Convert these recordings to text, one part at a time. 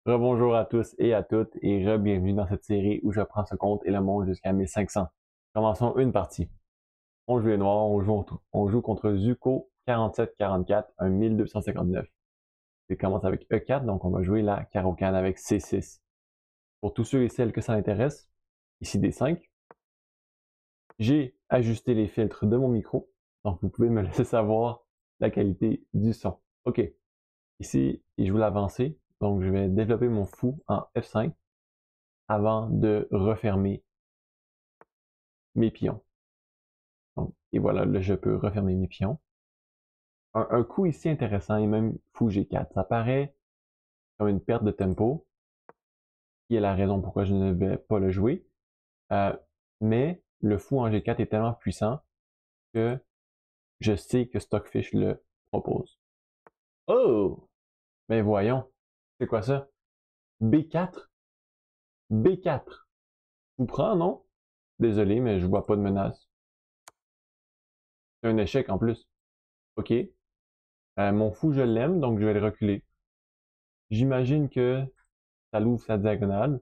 Rebonjour à tous et à toutes et re-bienvenue dans cette série où je prends ce compte et le monte jusqu'à 1500. Commençons une partie. On joue les noirs, on joue contre Zuko 47-44, un 1259. Il commence avec E4, donc on va jouer la carocane avec C6. Pour tous ceux et celles que ça intéresse, ici D5. J'ai ajusté les filtres de mon micro, donc vous pouvez me laisser savoir la qualité du son. Ok, ici, il joue l'avancée, donc je vais développer mon fou en F5 avant de refermer mes pions. Donc, et voilà, là, je peux refermer mes pions. Un coup ici intéressant est même fou G4. Ça paraît comme une perte de tempo, qui est la raison pourquoi je ne vais pas le jouer. Euh, mais le fou en G4 est tellement puissant que je sais que Stockfish le propose. Oh! Mais voyons, c'est quoi ça? B4? B4. Vous prend, non? Désolé, mais je vois pas de menace. C'est un échec en plus. Ok. Mon fou, je l'aime, donc je vais le reculer. J'imagine que ça l'ouvre sa diagonale,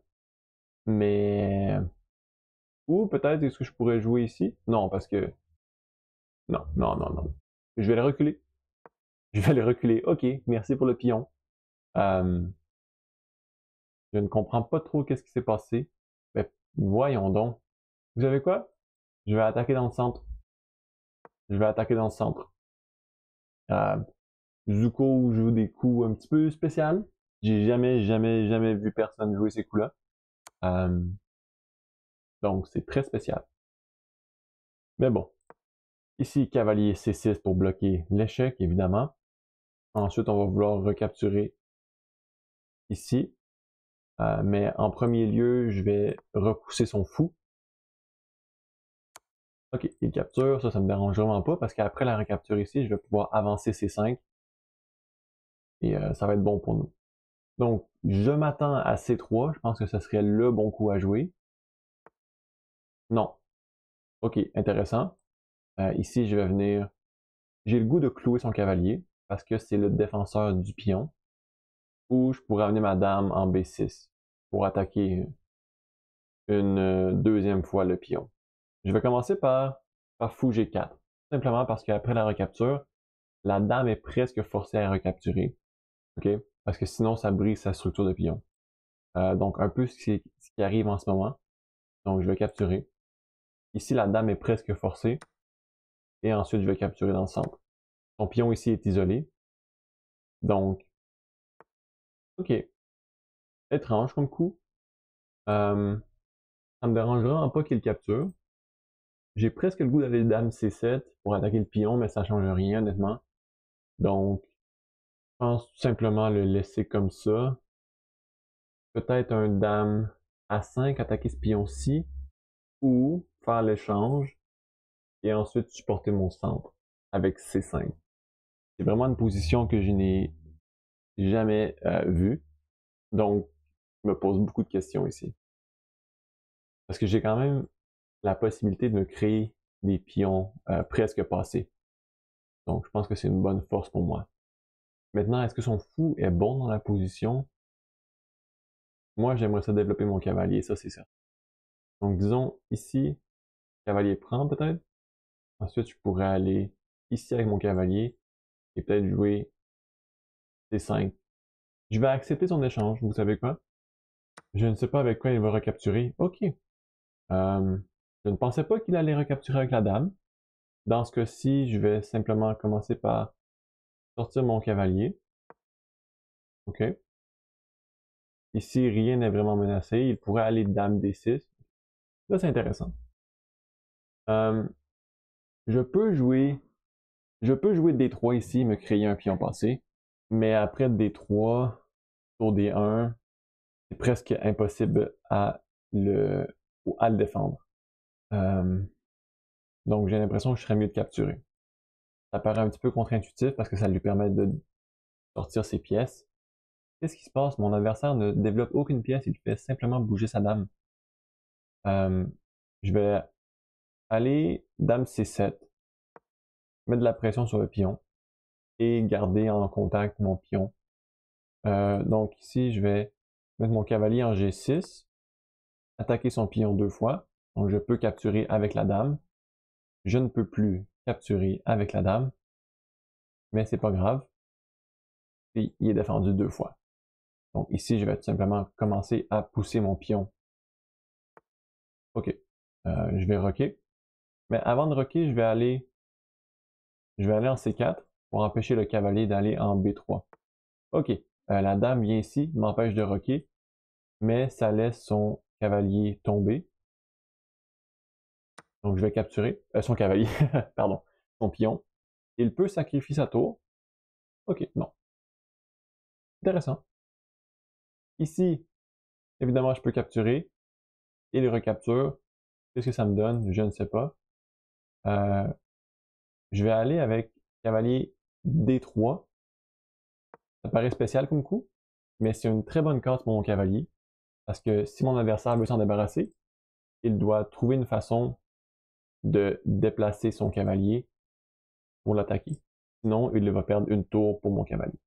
mais... Ou peut-être est-ce que je pourrais jouer ici? Non, parce que... Non, non, non, non. Je vais le reculer. Je vais le reculer. Ok, merci pour le pion. Euh, je ne comprends pas trop qu'est-ce qui s'est passé. Mais voyons donc. Vous savez quoi? Je vais attaquer dans le centre. Je vais attaquer dans le centre. Euh, Zuko joue des coups un petit peu spéciaux. J'ai jamais vu personne jouer ces coups-là. Euh, donc c'est très spécial. Mais bon. Ici, cavalier C6 pour bloquer l'échec, évidemment. Ensuite, on va vouloir recapturer ici. Mais en premier lieu, je vais repousser son fou. Ok, il capture, ça me dérange vraiment pas parce qu'après la recapture ici, je vais pouvoir avancer C5 et ça va être bon pour nous. Donc, je m'attends à C3, je pense que ce serait le bon coup à jouer. Non. Ok, intéressant. Ici, je vais venir... J'ai le goût de clouer son cavalier parce que c'est le défenseur du pion. Ou je pourrais amener ma dame en B6 pour attaquer une deuxième fois le pion. Je vais commencer par fou G4. Simplement parce qu'après la recapture, la dame est presque forcée à recapturer. OK? Parce que sinon, ça brise sa structure de pion. Donc, un peu ce qui arrive en ce moment. Donc, je vais capturer. Ici, la dame est presque forcée. Et ensuite, je vais capturer dans le centre. Son pion ici est isolé. Donc, OK. Étrange comme coup. Ça me dérange vraiment pas qu'il capture. J'ai presque le goût d'aller dame C7 pour attaquer le pion, mais ça change rien, honnêtement. Donc, je pense tout simplement le laisser comme ça. Peut-être un dame A5, attaquer ce pion-ci, ou faire l'échange, et ensuite supporter mon centre avec C5. C'est vraiment une position que je n'ai jamais vue. Donc, je me pose beaucoup de questions ici. Parce que j'ai quand même la possibilité de me créer des pions presque passés. Donc, je pense que c'est une bonne force pour moi. Maintenant, est-ce que son fou est bon dans la position? Moi, j'aimerais ça développer mon cavalier, ça c'est ça. Donc, disons, ici, cavalier prend peut-être. Ensuite, je pourrais aller ici avec mon cavalier et peut-être jouer C5. Je vais accepter son échange, vous savez quoi? Je ne sais pas avec quoi il va recapturer. Ok. Je ne pensais pas qu'il allait recapturer avec la dame. Dans ce cas-ci, je vais simplement commencer par sortir mon cavalier. Ok. Ici, rien n'est vraiment menacé. Il pourrait aller dame D6. Là, c'est intéressant. Euh, je peux jouer, je peux jouer D3 ici, me créer un pion passé. Mais après D3, tour D1, c'est presque impossible à le défendre. Euh, donc j'ai l'impression que je serais mieux de capturer. Ça paraît un petit peu contre-intuitif parce que ça lui permet de sortir ses pièces. Qu'est-ce qui se passe? Mon adversaire ne développe aucune pièce, il fait simplement bouger sa dame. Euh, je vais aller dame C7, mettre de la pression sur le pion et garder en contact mon pion. Donc ici, je vais mettre mon cavalier en G6, attaquer son pion 2 fois. Donc je peux capturer avec la dame. Je ne peux plus capturer avec la dame, mais c'est pas grave. Puis il est défendu 2 fois. Donc ici, je vais tout simplement commencer à pousser mon pion. OK. Je vais roquer. Mais avant de roquer, je vais aller en C4 pour empêcher le cavalier d'aller en B3. OK. La dame vient ici, m'empêche de roquer, mais ça laisse son cavalier tomber. Donc je vais capturer son cavalier, pardon, son pion. Il peut sacrifier sa tour. OK, non. Intéressant. Ici, évidemment, je peux capturer. Il recapture. Qu'est-ce que ça me donne? Je ne sais pas. Je vais aller avec cavalier D3. Ça paraît spécial comme coup, mais c'est une très bonne carte pour mon cavalier. Parce que si mon adversaire veut s'en débarrasser, il doit trouver une façon de déplacer son cavalier pour l'attaquer. Sinon, il va perdre une tour pour mon cavalier.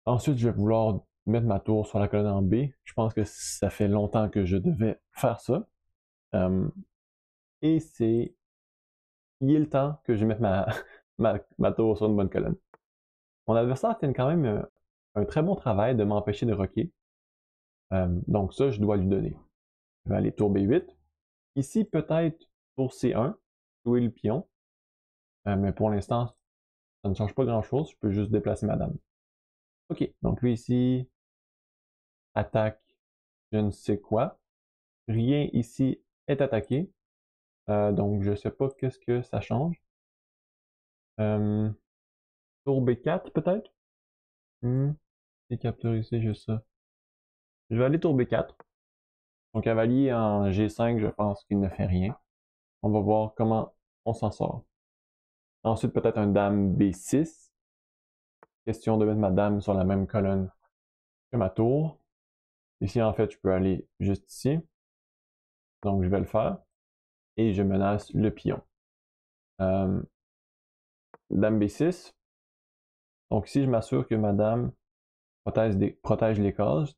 Ensuite, je vais vouloir mettre ma tour sur la colonne en B. Je pense que ça fait longtemps que je devais faire ça. Et il est le temps que je mette ma tour sur une bonne colonne. Mon adversaire fait quand même un très bon travail de m'empêcher de roquer. Donc ça, je dois lui donner. Je vais aller tour B8. Ici, peut-être tour C1, jouer le pion. Mais pour l'instant, ça ne change pas grand-chose. Je peux juste déplacer ma dame. OK, donc lui ici, attaque je ne sais quoi. Rien ici est attaqué. Donc je ne sais pas qu'est-ce que ça change. Tour B4 peut-être? C'est capturé ici, juste ça. Je vais aller tour B4. Mon cavalier en G5, je pense qu'il ne fait rien. On va voir comment on s'en sort. Ensuite, peut-être un dame B6. Question de mettre ma dame sur la même colonne que ma tour. Ici, en fait, je peux aller juste ici. Donc, je vais le faire. Et je menace le pion. Dame B6. Donc ici, je m'assure que ma dame protège les cases.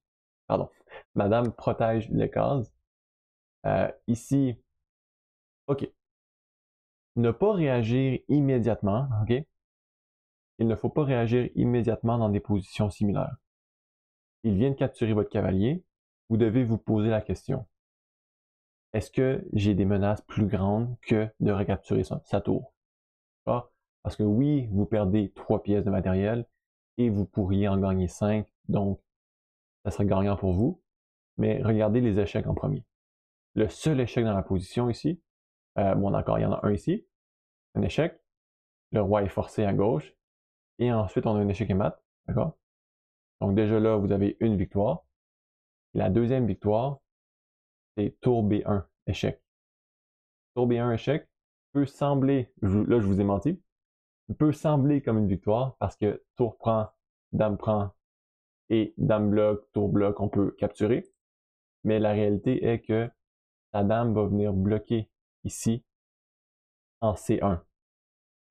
Pardon. Ma dame protège les cases. Ici, OK. Ne pas réagir immédiatement, OK? Il ne faut pas réagir immédiatement dans des positions similaires. Il vient de capturer votre cavalier. Vous devez vous poser la question. Est-ce que j'ai des menaces plus grandes que de recapturer sa tour? Parce que oui, vous perdez 3 pièces de matériel et vous pourriez en gagner 5, donc ça serait gagnant pour vous. Mais regardez les échecs en premier. Le seul échec dans la position ici, bon d'accord, il y en a un ici, un échec. Le roi est forcé à gauche. Et ensuite, on a un échec et mat, d'accord? Donc déjà là, vous avez une victoire. La deuxième victoire, c'est tour B1, échec. Tour B1, échec, peut sembler, là je vous ai menti, peut sembler comme une victoire parce que tour prend, et dame bloc, tour bloc, on peut capturer. Mais la réalité est que la dame va venir bloquer ici en C1.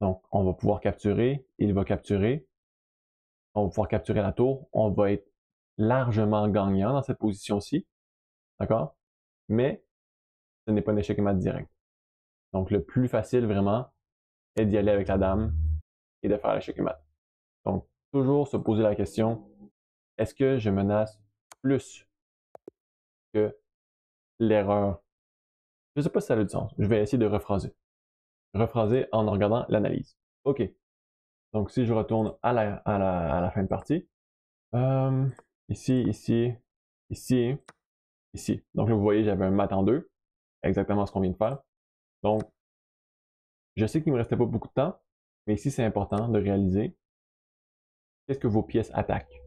Donc, on va pouvoir capturer, il va capturer, on va pouvoir capturer la tour, on va être largement gagnant dans cette position-ci, d'accord? Mais ce n'est pas un échec et mat direct. Donc, le plus facile vraiment est d'y aller avec la dame et de faire l'échec et mat. Donc, toujours se poser la question, est-ce que je menace plus que l'erreur? Je ne sais pas si ça a du sens. Je vais essayer de rephraser. Rephraser en regardant l'analyse. OK. Donc, si je retourne à la fin de partie, ici, ici, ici, ici. Donc là, vous voyez, j'avais un mat en 2, exactement ce qu'on vient de faire. Donc, je sais qu'il ne me restait pas beaucoup de temps, mais ici, c'est important de réaliser qu'est-ce que vos pièces attaquent.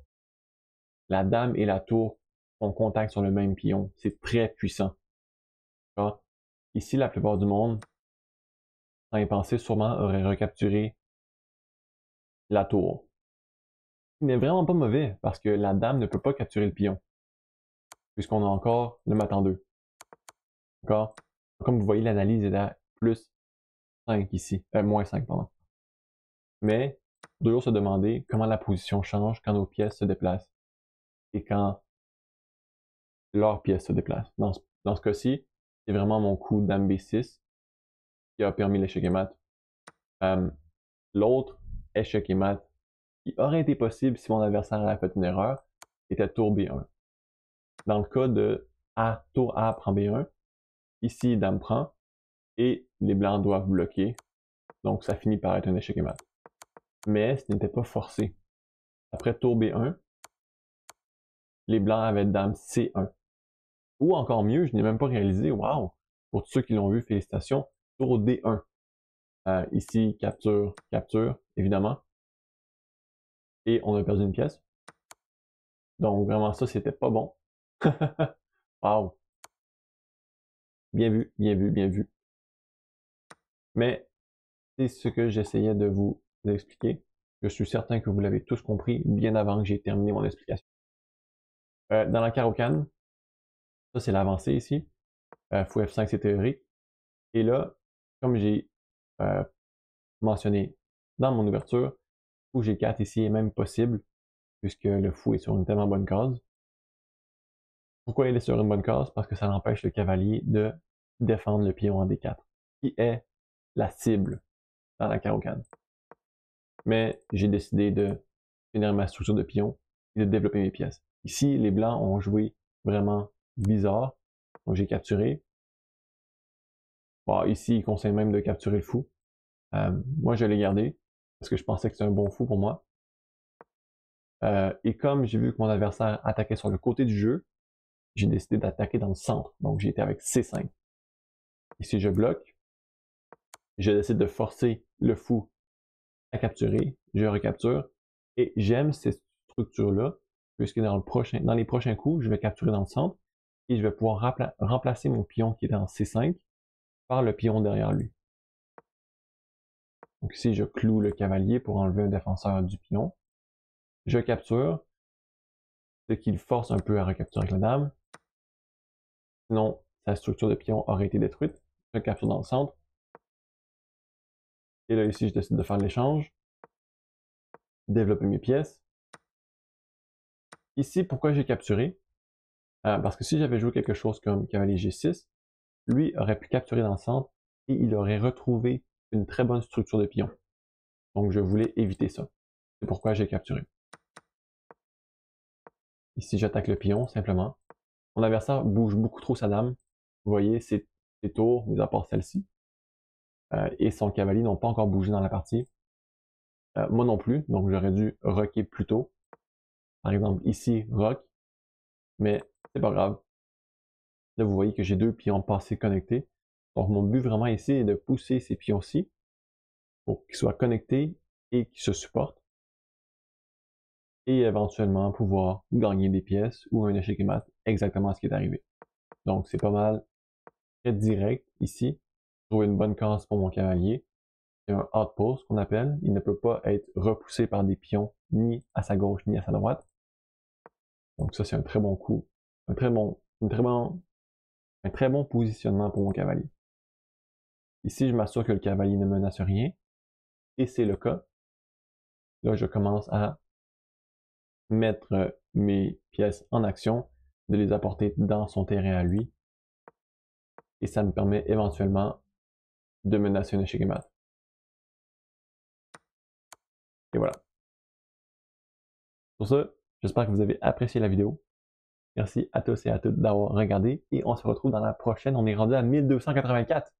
La dame et la tour font contact sur le même pion. C'est très puissant. Ici, la plupart du monde, sans y penser, sûrement aurait recapturé la tour. Ce n'est vraiment pas mauvais, parce que la dame ne peut pas capturer le pion, puisqu'on a encore le mat en 2. D'accord? Comme vous voyez, l'analyse est à plus 5 ici, moins 5, pardon. Mais, toujours se demander comment la position change quand nos pièces se déplacent et quand leur pièce se déplace. Dans ce cas-ci, c'est vraiment mon coup dame B6 qui a permis l'échec et mat. L'autre échec et mat qui aurait été possible si mon adversaire avait fait une erreur était tour B1. Dans le cas de tour A prend B1, ici dame prend et les blancs doivent bloquer. Donc ça finit par être un échec et mat. Mais ce n'était pas forcé. Après tour B1, les blancs avaient dame C1. Ou encore mieux, je n'ai même pas réalisé, waouh! Pour tous ceux qui l'ont vu, félicitations, tour D1. Ici, capture, capture, évidemment. Et on a perdu une pièce. Donc vraiment ça, c'était pas bon. Wow! Bien vu, bien vu, bien vu. Mais c'est ce que j'essayais de vous expliquer. Je suis certain que vous l'avez tous compris bien avant que j'ai terminé mon explication. Dans la carocane, ça c'est l'avancée ici. Fou F5 c'est théorique. Et là, comme j'ai mentionné dans mon ouverture, fou G4 ici est même possible, puisque le fou est sur une tellement bonne case. Pourquoi il est sur une bonne case? Parce que ça empêche le cavalier de défendre le pion en D4, qui est la cible dans la carocane. Mais j'ai décidé de finir ma structure de pion et de développer mes pièces. Ici, les blancs ont joué vraiment bizarre, donc j'ai capturé. Bon, ici, il conseille même de capturer le fou. Moi, je l'ai gardé, parce que je pensais que c'était un bon fou pour moi. Et comme j'ai vu que mon adversaire attaquait sur le côté du jeu, j'ai décidé d'attaquer dans le centre. Donc j'ai été avec C5. Ici, je bloque. Je décide de forcer le fou à capturer. Je recapture. Et j'aime cette structure-là, puisque dans les prochains coups, je vais capturer dans le centre et je vais pouvoir remplacer mon pion qui est en C5 par le pion derrière lui. Donc ici, je cloue le cavalier pour enlever un défenseur du pion. Je capture, ce qui le force un peu à recapturer avec la dame. Sinon, sa structure de pion aurait été détruite. Je capture dans le centre. Et là, ici, je décide de faire l'échange. Développer mes pièces. Ici, pourquoi j'ai capturé? Parce que si j'avais joué quelque chose comme cavalier G6, lui aurait pu capturer dans le centre et il aurait retrouvé une très bonne structure de pion. Donc, je voulais éviter ça. C'est pourquoi j'ai capturé. Ici, j'attaque le pion, simplement. Mon adversaire bouge beaucoup trop sa dame. Vous voyez, ses tours, mis à part celle-ci. Et son cavalier n'ont pas encore bougé dans la partie. Moi non plus, donc j'aurais dû rocker plus tôt. Par exemple, ici, rock. Mais c'est pas grave. Là, vous voyez que j'ai deux pions passés connectés. Donc, mon but vraiment ici est de pousser ces pions-ci pour qu'ils soient connectés et qu'ils se supportent. Et éventuellement pouvoir gagner des pièces ou un échec et mat, exactement ce qui est arrivé. Donc, c'est pas mal très direct ici. Trouver une bonne case pour mon cavalier. C'est un outpost qu'on appelle. Il ne peut pas être repoussé par des pions ni à sa gauche ni à sa droite. Donc ça, c'est un très bon coup. Un très bon positionnement pour mon cavalier. Ici, je m'assure que le cavalier ne menace rien. Et c'est le cas. Là, je commence à mettre mes pièces en action, de les apporter dans son terrain à lui. Et ça me permet éventuellement de menacer un échec et mat. Et voilà. Sur ce, j'espère que vous avez apprécié la vidéo. Merci à tous et à toutes d'avoir regardé et on se retrouve dans la prochaine. On est rendu à 1284.